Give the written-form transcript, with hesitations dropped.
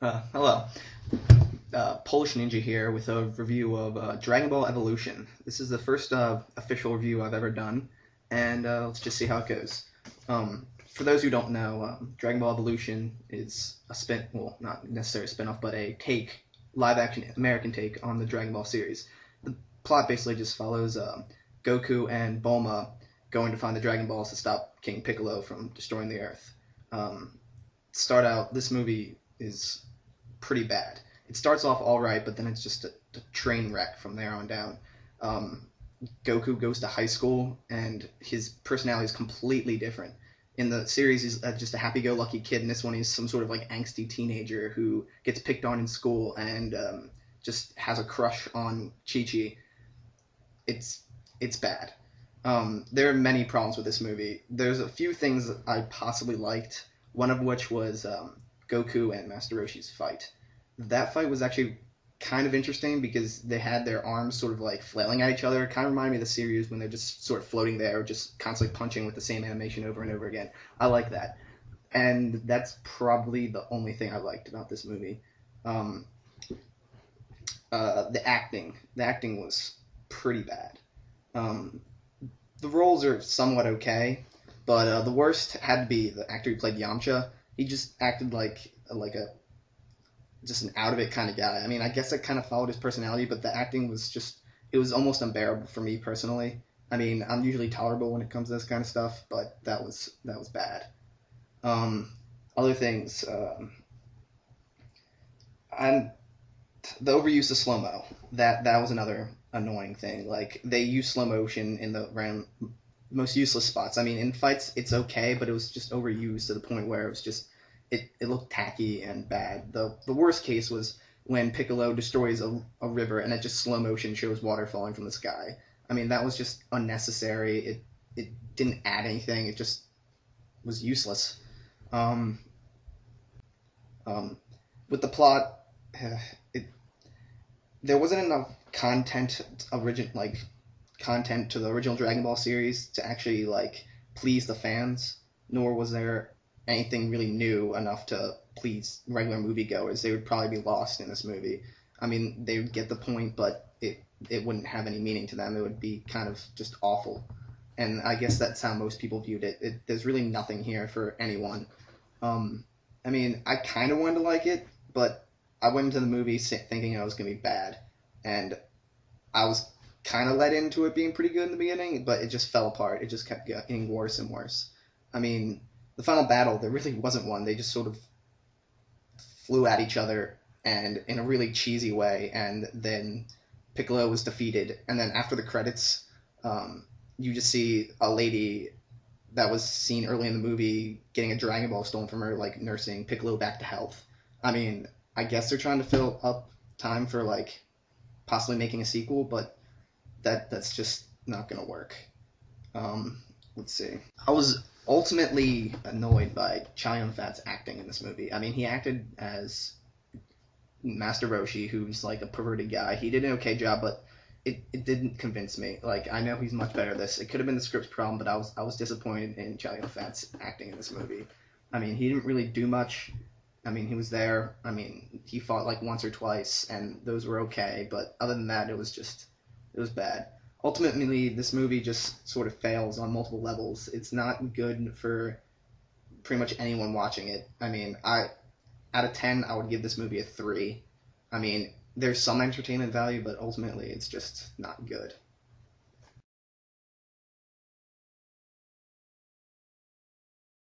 Hello. Polish Ninja here with a review of Dragon Ball Evolution. This is the first official review I've ever done, and let's just see how it goes. For those who don't know, Dragon Ball Evolution is well, not necessarily a spin-off, but a live-action American take on the Dragon Ball series. The plot basically just follows Goku and Bulma going to find the Dragon Balls to stop King Piccolo from destroying the Earth. This movie is pretty bad. It starts off all right, but then it's just a train wreck from there on down. Goku goes to high school, and his personality is completely different. In the series, he's just a happy-go-lucky kid. In this one, he's some sort of like angsty teenager who gets picked on in school and just has a crush on Chi-Chi. It's bad. There are many problems with this movie. There's a few things I possibly liked, one of which was Goku and Master Roshi's fight. That fight was actually kind of interesting because they had their arms sort of like flailing at each other. It kind of reminded me of the series when they're just sort of floating there, just constantly punching with the same animation over and over again. I like that. And that's probably the only thing I liked about this movie. The acting. The acting was pretty bad. The roles are somewhat okay, but the worst had to be the actor who played Yamcha. He just acted like just an out of it kind of guy. I mean, I guess it kind of followed his personality, but the acting was it was almost unbearable for me personally. I mean, I'm usually tolerable when it comes to this kind of stuff, but that was bad. Other things, and the overuse of slow mo. That was another annoying thing. Like they use slow motion in the most useless spots. I mean, in fights it's okay, but it was just overused to the point where it was just it looked tacky and bad. The worst case was when Piccolo destroys a river and it just slow motion shows water falling from the sky. I mean, that was just unnecessary. It didn't add anything. It just was useless. With the plot, there wasn't enough content to the original Dragon Ball series to actually like please the fans, nor was there anything really new enough to please regular moviegoers. They would probably be lost in this movie. I mean, they would get the point, but it wouldn't have any meaning to them. It would be kind of just awful. And I guess that's how most people viewed it. There's really nothing here for anyone. I mean, I kind of wanted to like it, but I went into the movie thinking it was going to be bad. And I was kind of led into it being pretty good in the beginning, but it just fell apart. It just kept getting worse and worse. I mean, the final battle, there really wasn't one. They just sort of flew at each other and in a really cheesy way, and then Piccolo was defeated. And then after the credits, you just see a lady that was seen early in the movie getting a Dragon Ball stolen from her, like nursing Piccolo back to health. I mean, I guess they're trying to fill up time for like possibly making a sequel, but that's just not gonna work. Let's see. I was ultimately annoyed by Chow Yun-fat's acting in this movie. I mean, he acted as Master Roshi, who's like a perverted guy. He did an okay job, but it didn't convince me. Like, I know he's much better at this. It could have been the script's problem, but I was disappointed in Chow Yun-fat's acting in this movie. I mean, he didn't really do much. I mean, he was there. I mean, he fought like once or twice, and those were okay. But other than that, it was bad. Ultimately, this movie just sort of fails on multiple levels. It's not good for pretty much anyone watching it. I mean, out of 10, I would give this movie a 3. I mean, there's some entertainment value, but ultimately, it's just not good.